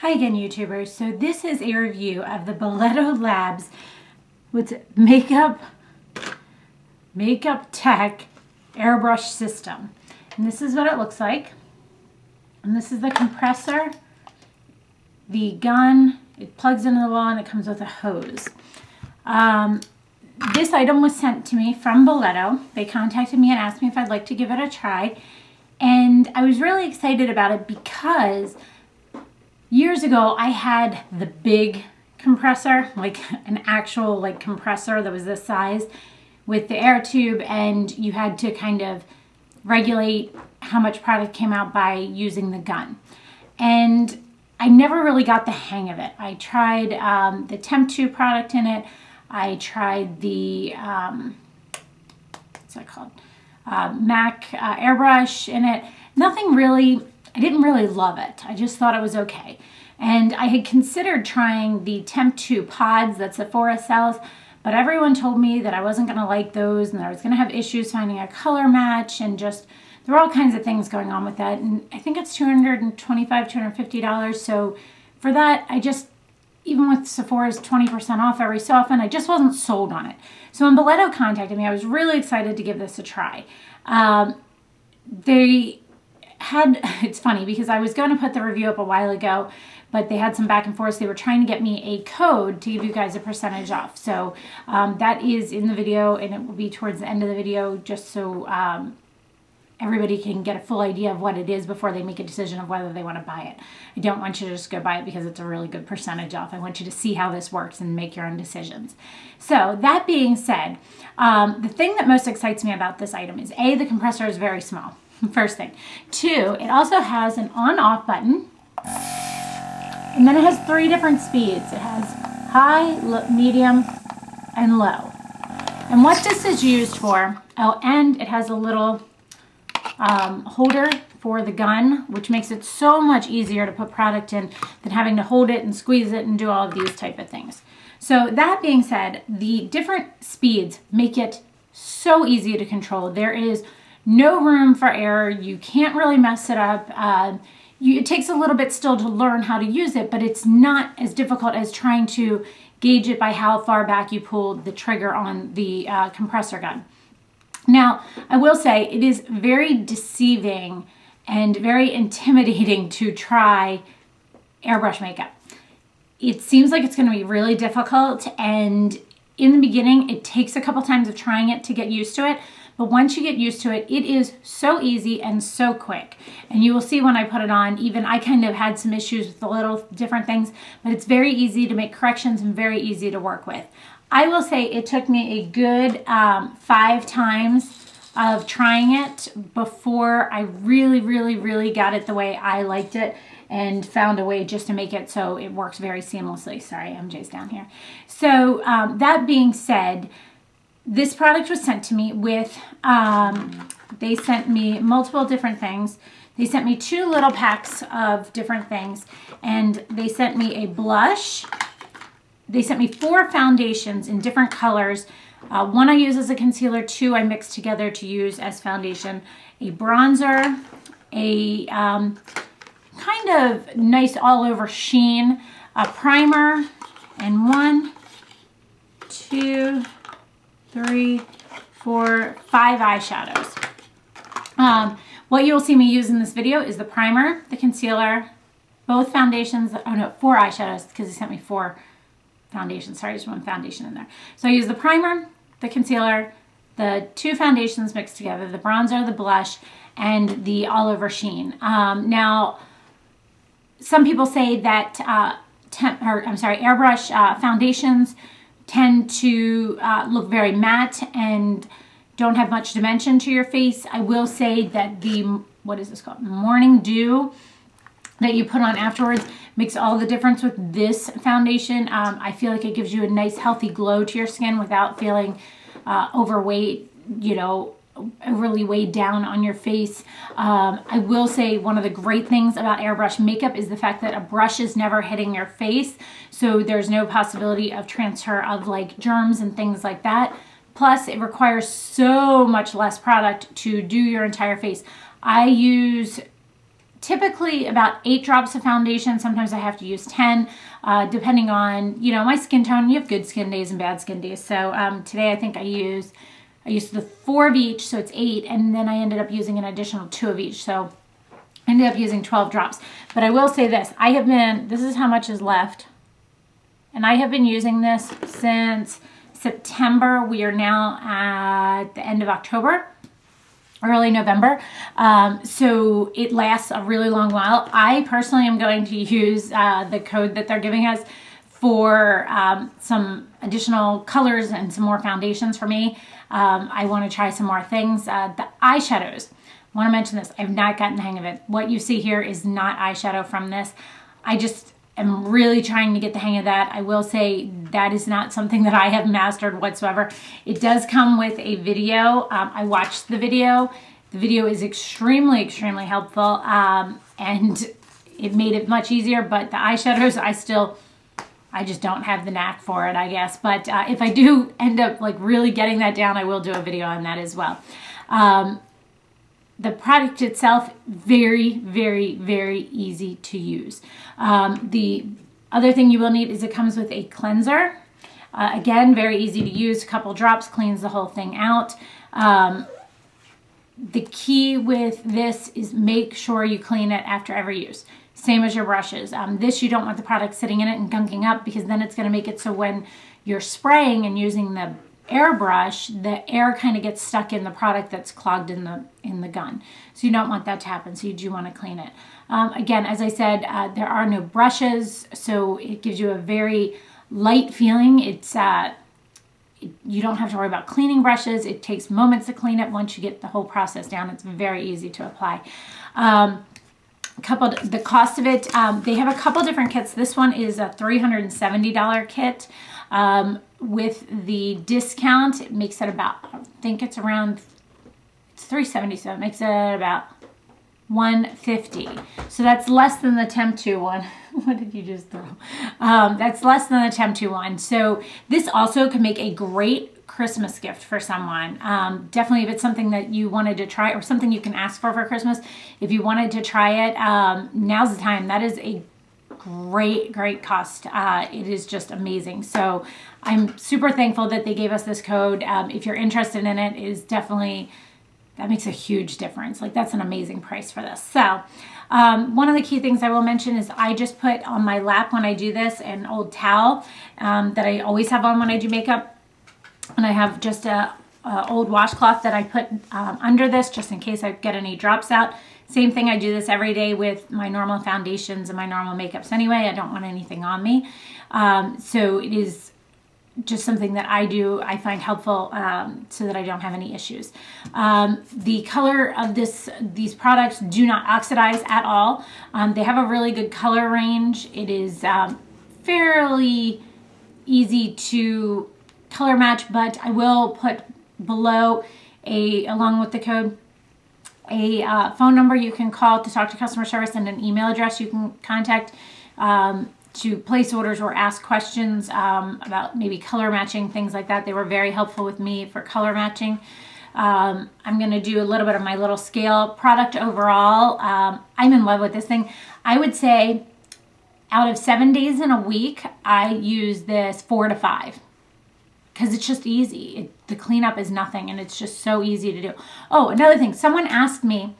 Hi again, YouTubers. So this is a review of the Beletto Labs with Makeup Tech airbrush system. And this is what it looks like. And this is the compressor, the gun, it plugs into the wall, and it comes with a hose. This item was sent to me from Beletto. They contacted me and asked me if I'd like to give it a try. And I was really excited about it because years ago, I had the big compressor, like an actual compressor that was this size with the air tube, and you had to kind of regulate how much product came out by using the gun. And I never really got the hang of it. I tried the Temp 2 product in it. I tried the, what's that called? MAC airbrush in it. Nothing really, I didn't really love it. I just thought it was okay. And I had considered trying the Temp 2 pods that Sephora sells, but everyone told me that I wasn't going to like those and that I was going to have issues finding a color match, and just there were all kinds of things going on with that. And I think it's $225, $250. So for that, I just, even with Sephora's 20% off every so often, I just wasn't sold on it. So when Beletto contacted me, I was really excited to give this a try. It's funny because I was going to put the review up a while ago, but they had some back and forth. They were trying to get me a code to give you guys a percentage off. So that is in the video, and it will be towards the end of the video, just so everybody can get a full idea of what it is before they make a decision of whether they want to buy it. I don't want you to just go buy it because it's a really good percentage off. I want you to see how this works and make your own decisions. So that being said, the thing that most excites me about this item is A, the compressor is very small. First thing. 2, it also has an on-off button, and then it has 3 different speeds. It has high, medium, and low. And what this is used for, oh, and it has a little holder for the gun, which makes it so much easier to put product in than having to hold it and squeeze it and do all of these type of things. So that being said, the different speeds make it so easy to control. There is no room for error. You can't really mess it up. It takes a little bit still to learn how to use it, but it's not as difficult as trying to gauge it by how far back you pull the trigger on the compressor gun. Now, I will say it is very deceiving and very intimidating to try airbrush makeup. It seems like it's going to be really difficult, and in the beginning, it takes a couple times of trying it to get used to it. But once you get used to it, it is so easy and so quick. And you will see when I put it on, even I kind of had some issues with the little different things, but it's very easy to make corrections and very easy to work with. I will say it took me a good 5 times of trying it before I really got it the way I liked it and found a way just to make it so it works very seamlessly. Sorry, MJ's down here. So that being said, this product was sent to me with, they sent me multiple different things. They sent me 2 little packs of different things, and they sent me a blush. They sent me 4 foundations in different colors. 1 I use as a concealer, 2 I mix together to use as foundation, a bronzer, a kind of nice all over sheen, a primer, and 1, 2, 3, 4, 5 eyeshadows. What you'll see me use in this video is the primer, the concealer, both foundations, oh no, 4 eyeshadows because they sent me 4 foundations. Sorry, there's 1 foundation in there. So I use the primer, the concealer, the 2 foundations mixed together, the bronzer, the blush, and the all over sheen. Now, some people say that airbrush foundations tend to look very matte and don't have much dimension to your face. I will say that the, what is this called? Morning Dew that you put on afterwards makes all the difference with this foundation. I feel like it gives you a nice healthy glow to your skin without feeling overweight, you know, overly weighed down on your face. I will say one of the great things about airbrush makeup is the fact that a brush is never hitting your face, so there's no possibility of transfer of like germs and things like that. Plus, it requires so much less product to do your entire face. I use typically about 8 drops of foundation. Sometimes I have to use 10, depending on, you know, my skin tone. You have good skin days and bad skin days. So today I think I used the 4 of each, so it's 8, and then I ended up using an additional 2 of each. So I ended up using 12 drops. But I will say this, this is how much is left. And I have been using this since September. We are now at the end of October. Early November, so it lasts a really long while. I personally am going to use the code that they're giving us for some additional colors and some more foundations for me. I want to try some more things. The eyeshadows, I want to mention this, I've not gotten the hang of it. What you see here is not eyeshadow from this. I just am really trying to get the hang of that. I will say that is not something that I have mastered whatsoever. It does come with a video. I watched the video. The video is extremely, extremely helpful, and it made it much easier, but the eyeshadows, I just don't have the knack for it, I guess. But if I do end up like really getting that down, I will do a video on that as well. The product itself, very, very, very easy to use. The other thing you will need is it comes with a cleanser. Again, very easy to use. A couple drops cleans the whole thing out. The key with this is make sure you clean it after every use. Same as your brushes. This, you don't want the product sitting in it and gunking up, because then it's going to make it so when you're spraying and using the airbrush, the air kind of gets stuck in the product that's clogged in the gun. So you don't want that to happen. So you do want to clean it. Again, as I said, there are no brushes, so it gives you a very light feeling. It's you don't have to worry about cleaning brushes. It takes moments to clean it. Once you get the whole process down, it's very easy to apply. The cost of it, they have a couple different kits. This one is a $370 kit. With the discount, it makes it about, I think it's around, it's $370, so it makes it about $150. So that's less than the Temptu one. What did you just throw? That's less than the Temptu one. So this also can make a great Christmas gift for someone. Definitely if it's something that you wanted to try, or something you can ask for Christmas, if you wanted to try it, now's the time. That is a great cost. It is just amazing. So I'm super thankful that they gave us this code. If you're interested in it, is definitely, that makes a huge difference. Like, that's an amazing price for this. So one of the key things I will mention is I just put on my lap when I do this an old towel that I always have on when I do makeup. And I have just a old washcloth that I put under this just in case I get any drops out. Same thing, I do this every day with my normal foundations and my normal makeups anyway. I don't want anything on me. So it is just something that I do, I find helpful so that I don't have any issues. The color of these products do not oxidize at all. They have a really good color range. It is fairly easy to color match, but I will put below, along with the code, a phone number you can call to talk to customer service, and an email address you can contact to place orders or ask questions about maybe color matching, things like that. They were very helpful with me for color matching. I'm going to do a little bit of my little scale. Product overall, I'm in love with this thing. I would say out of 7 days in a week, I use this 4 to 5. Because it's just easy. The cleanup is nothing, and it's just so easy to do. Oh, another thing. Someone asked me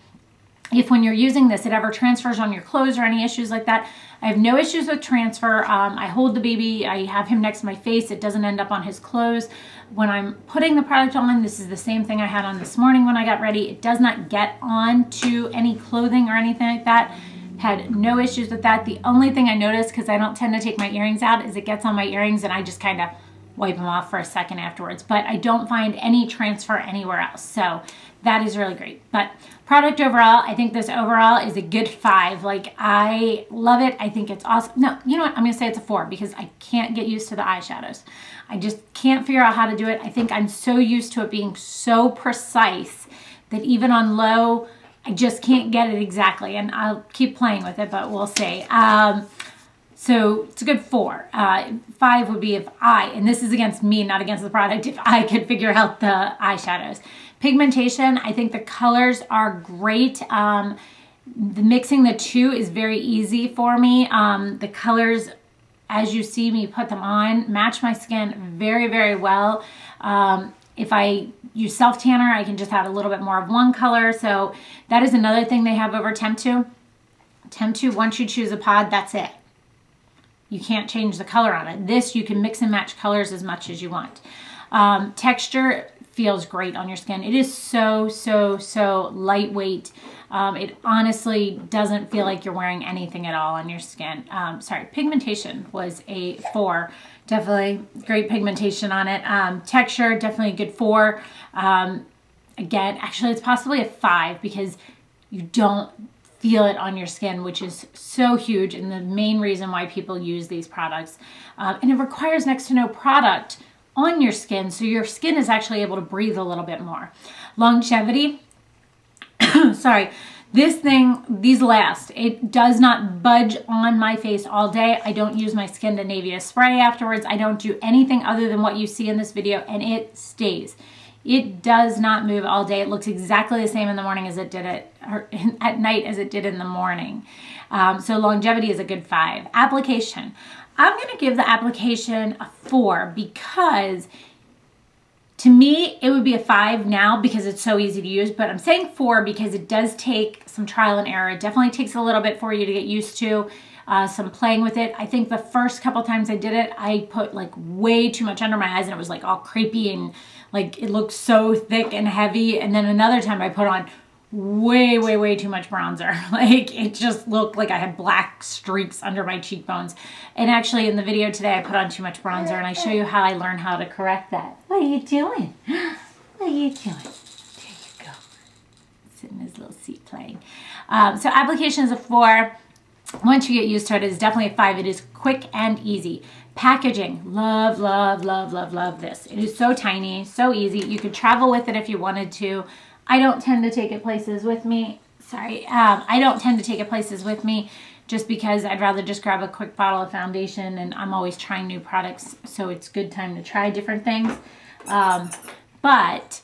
if when you're using this, it ever transfers on your clothes or any issues like that. I have no issues with transfer. I hold the baby. I have him next to my face. It doesn't end up on his clothes. When I'm putting the product on, this is the same thing I had on this morning when I got ready. It does not get onto any clothing or anything like that. Had no issues with that. The only thing I noticed, because I don't tend to take my earrings out, is it gets on my earrings and I just kind of wipe them off for a second afterwards, but I don't find any transfer anywhere else. So that is really great. But product overall, I think this overall is a good 5. Like, I love it. I think it's awesome. No, you know what? I'm going to say it's a 4 because I can't get used to the eyeshadows. I just can't figure out how to do it. I think I'm so used to it being so precise that even on low, I just can't get it exactly. And I'll keep playing with it, but we'll see. So it's a good 4. 5 would be if and this is against me, not against the product, if I could figure out the eyeshadows. Pigmentation, I think the colors are great. Mixing the two is very easy for me. The colors, as you see me put them on, match my skin very, very well. If I use self tanner, I can just have a little bit more of one color. So that is another thing they have over Temptu. Temptu, once you choose a pod, that's it. You can't change the color on it. This, you can mix and match colors as much as you want. Texture feels great on your skin. It is so, so, so lightweight. It honestly doesn't feel like you're wearing anything at all on your skin. Sorry, pigmentation was a 4. Definitely great pigmentation on it. Texture, definitely a good 4. Again, actually, it's possibly a 5 because you don't feel it on your skin, which is so huge and the main reason why people use these products. And it requires next to no product on your skin, so your skin is actually able to breathe a little bit more. Longevity, sorry, these last. It does not budge on my face all day. I don't use my Skin to Navia spray afterwards. I don't do anything other than what you see in this video, and it stays. It does not move all day. It looks exactly the same in the morning as it did at night as it did in the morning. So longevity is a good 5. Application. I'm going to give the application a 4 because to me, it would be a 5 now because it's so easy to use, but I'm saying 4 because it does take some trial and error. It definitely takes a little bit for you to get used to, some playing with it. I think the first couple times I did it, I put like way too much under my eyes and it was like all creepy and like it looked so thick and heavy. And then another time I put on way, way, way too much bronzer. Like it just looked like I had black streaks under my cheekbones. And actually in the video today, I put on too much bronzer and I show you how I learned how to correct that. What are you doing? What are you doing? There you go. Sitting in his little seat playing. So application is a 4. Once you get used to it, it's definitely a 5. It is quick and easy. Packaging, love, love, love, love, love this. It is so tiny, so easy. You could travel with it if you wanted to. I don't tend to take it places with me. Sorry, I don't tend to take it places with me just because I'd rather just grab a quick bottle of foundation, and I'm always trying new products, so it's a good time to try different things. But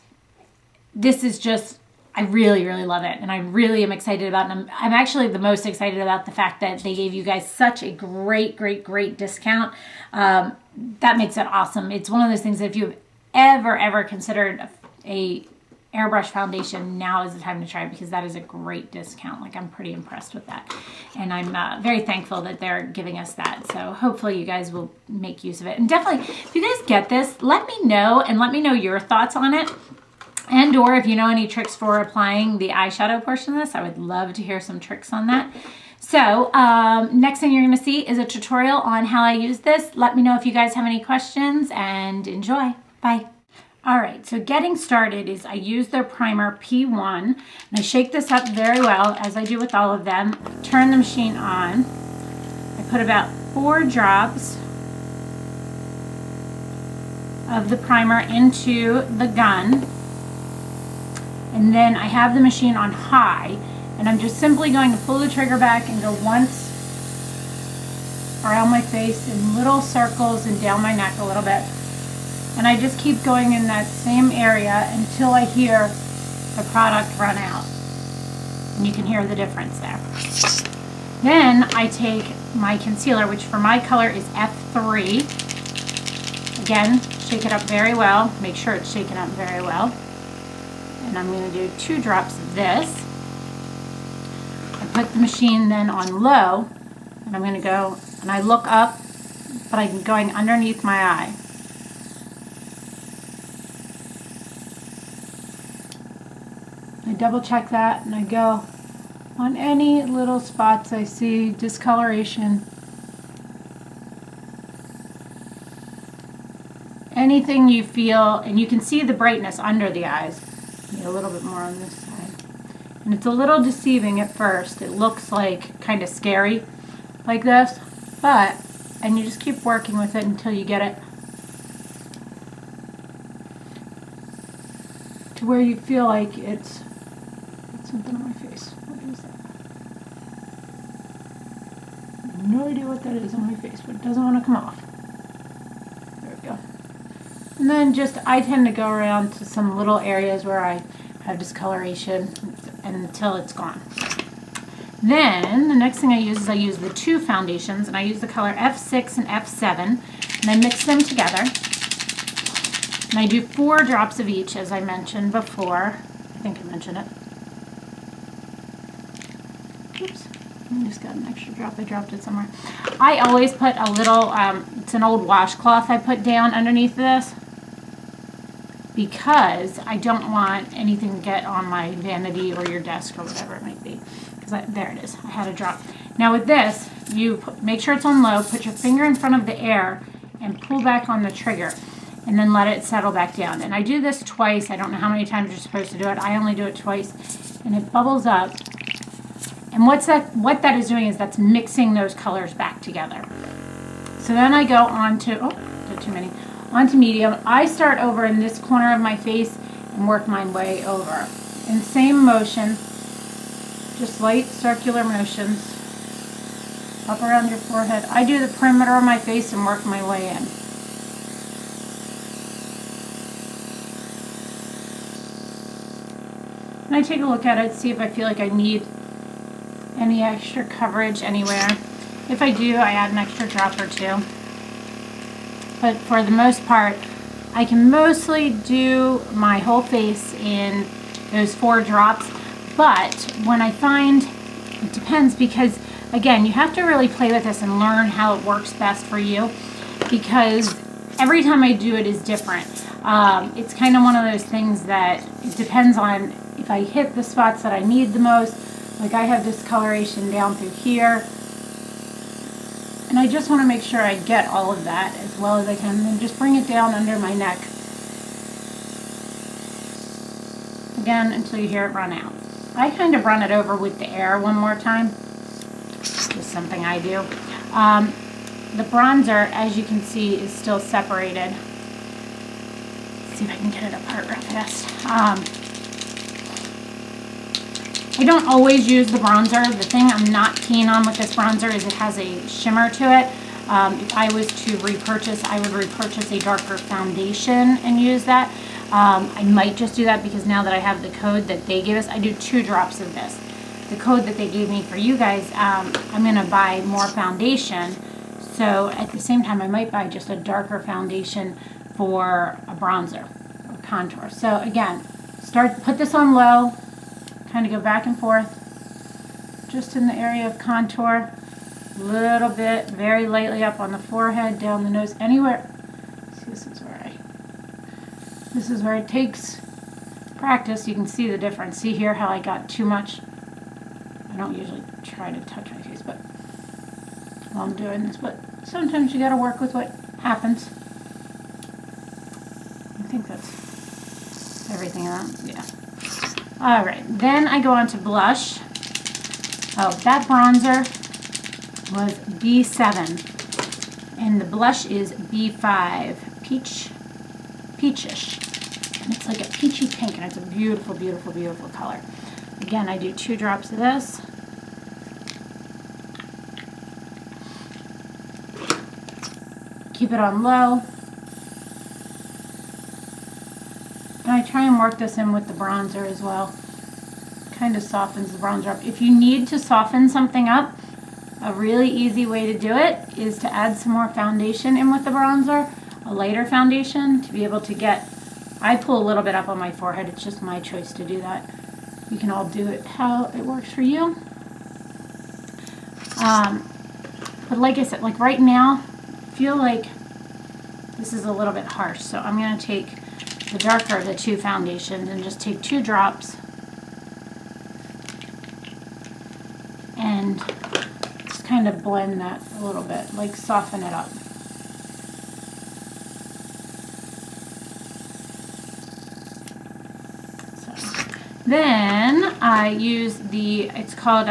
this is just, I really, really love it, and I really am excited about it. I'm actually the most excited about the fact that they gave you guys such a great, great, great discount. That makes it awesome. It's one of those things that if you've ever considered a airbrush foundation, now is the time to try it because that is a great discount. Like I'm pretty impressed with that, and I'm very thankful that they're giving us that. So hopefully you guys will make use of it, and definitely if you guys get this, let me know and let me know your thoughts on it, and or if you know any tricks for applying the eyeshadow portion of this. I would love to hear some tricks on that. So next thing you're going to see is a tutorial on how I use this. Let me know if you guys have any questions, and enjoy. Bye. All right, so getting started is I use their primer P1, and I shake this up very well, as I do with all of them. Turn the machine on. I put about 4 drops of the primer into the gun, and then I have the machine on high, and I'm just simply going to pull the trigger back and go once around my face in little circles and down my neck a little bit. And I just keep going in that same area until I hear the product run out. And you can hear the difference there. Then I take my concealer, which for my color is F3. Again, shake it up very well. Make sure it's shaken up very well. And I'm going to do 2 drops of this. I put the machine then on low, and I'm going to go, and I look up, but I'm going underneath my eye. I double check that, and I go on any little spots I see discoloration. Anything you feel, and you can see the brightness under the eyes. Need a little bit more on this side. And it's a little deceiving at first. It looks like kind of scary like this, and you just keep working with it until you get it to where you feel like it's something on my face. What is that? I have no idea what that is on my face, but it doesn't want to come off. There we go. And then I tend to go around to some little areas where I have discoloration until it's gone. Then the next thing I use the two foundations, and I use the color F6 and F7, and I mix them together. And I do 4 drops of each, as I mentioned before. I think I mentioned it. Oops, I just got an extra drop. I dropped it somewhere. I always put a little, it's an old washcloth I put down underneath this, because I don't want anything to get on my vanity or your desk or whatever it might be. There it is. I had a drop. Now with this, you make sure it's on low, put your finger in front of the air, and pull back on the trigger, and then let it settle back down. And I do this twice. I don't know how many times you're supposed to do it. I only do it twice, and it bubbles up. And what that is doing is that's mixing those colors back together. So then I go on to, did too many, onto medium. I start over in this corner of my face and work my way over. In same motion, just light circular motions up around your forehead. I do the perimeter of my face and work my way in. And I take a look at it, see if I feel like I need any extra coverage anywhere. If I do, I add an extra drop or two. But for the most part, I can mostly do my whole face in those 4 drops. But when I find, it depends, because again, you have to really play with this and learn how it works best for you, because every time I do it is different. It's kind of one of those things that it depends on if I hit the spots that I need the most. Like I have discoloration down through here, and I just want to make sure I get all of that as well as I can, and then just bring it down under my neck again until you hear it run out. I kind of run it over with the air one more time. Just something I do. The bronzer, as you can see, is still separated. Let's see if I can get it apart real fast. I don't always use the bronzer. The thing I'm not keen on with this bronzer is it has a shimmer to it. If I was to repurchase, I would repurchase a darker foundation and use that. I might just do that because now that I have the code that they gave us, I do 2 drops of this. The code that they gave me for you guys, I'm going to buy more foundation. So at the same time, I might buy just a darker foundation for a bronzer or contour. So again, put this on low, kind of go back and forth, just in the area of contour, a little bit, very lightly up on the forehead, down the nose, anywhere. See, this is where it takes practice. You can see the difference. See here how I got too much? I don't usually try to touch my face, but while I'm doing this, but sometimes you got to work with what happens. I think that's everything of that. Yeah. All right. Then I go on to blush. Oh, that bronzer was B7, and the blush is B5, peachish. And it's like a peachy pink, and it's a beautiful, beautiful, beautiful color. Again, I do 2 drops of this. Keep it on low. And I try and work this in with the bronzer as well. Kind of softens the bronzer up. If you need to soften something up, a really easy way to do it is to add some more foundation in with the bronzer, a lighter foundation, to be able to get, I pull a little bit up on my forehead. It's just my choice to do that. You can all do it how it works for you. But like I said, like right now, I feel like this is a little bit harsh. So I'm going to take the darker of the 2 foundations and just take 2 drops and just kind of blend that a little bit, like soften it up. Then I use it's called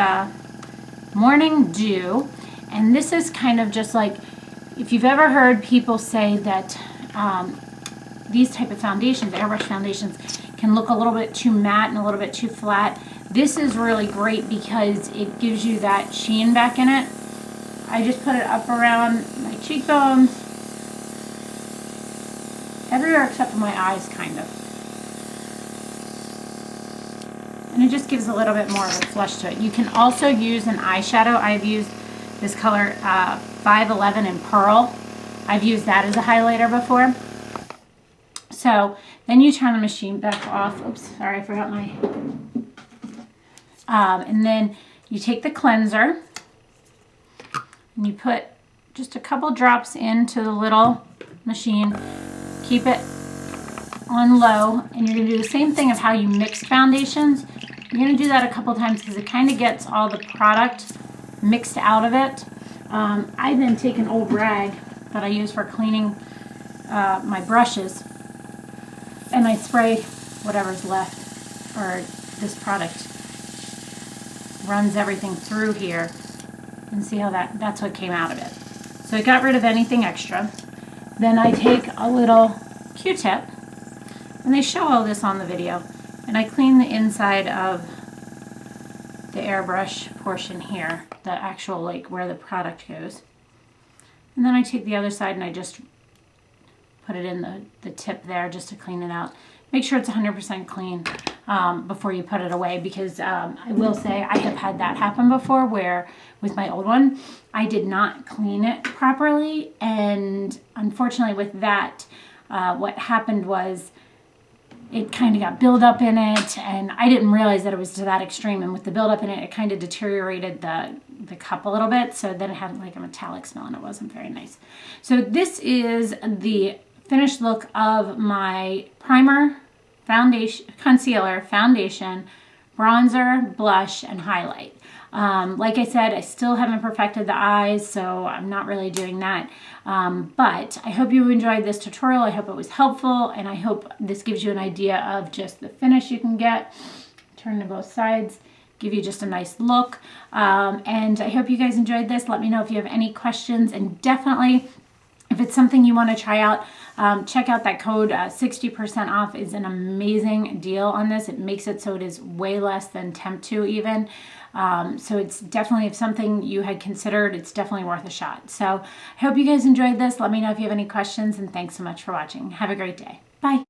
Morning Dew, and this is kind of just like, if you've ever heard people say that these type of foundations, airbrush foundations, can look a little bit too matte and a little bit too flat. This is really great because it gives you that sheen back in it. I just put it up around my cheekbones, everywhere except for my eyes, kind of. and it just gives a little bit more of a flush to it. You can also use an eyeshadow. I've used this color 511 in Pearl. I've used that as a highlighter before. So then you turn the machine back off. Oops, sorry, I forgot my... and then you take the cleanser and you put just a couple drops into the little machine. Keep it on low, and you're going to do the same thing of how you mix foundations. You're going to do that a couple times because it kind of gets all the product mixed out of it. I then take an old rag that I use for cleaning my brushes, and I spray whatever's left, or this product runs everything through here, and see how that's what came out of it. So I got rid of anything extra. Then I take a little Q-tip, and they show all this on the video, and I clean the inside of the airbrush portion here, the actual, like, where the product goes. And then I take the other side and I just put it in the tip there just to clean it out. Make sure it's 100% clean before you put it away, because I will say I have had that happen before where with my old one I did not clean it properly, and unfortunately with that what happened was it kind of got buildup in it, and I didn't realize that it was to that extreme, and with the buildup in it, it kind of deteriorated the cup a little bit, so then it had like a metallic smell and it wasn't very nice. So this is the finished look of my primer, foundation, concealer, foundation, bronzer, blush, and highlight. Like I said, I still haven't perfected the eyes, so I'm not really doing that. But I hope you enjoyed this tutorial. I hope it was helpful, and I hope this gives you an idea of just the finish you can get. Turn to both sides, give you just a nice look. And I hope you guys enjoyed this. Let me know if you have any questions, and definitely, if it's something you want to try out, check out that code. 60% off is an amazing deal on this. It makes it so it is way less than Temp2 even. So it's definitely, if something you had considered, it's definitely worth a shot. So I hope you guys enjoyed this. Let me know if you have any questions, and thanks so much for watching. Have a great day. Bye.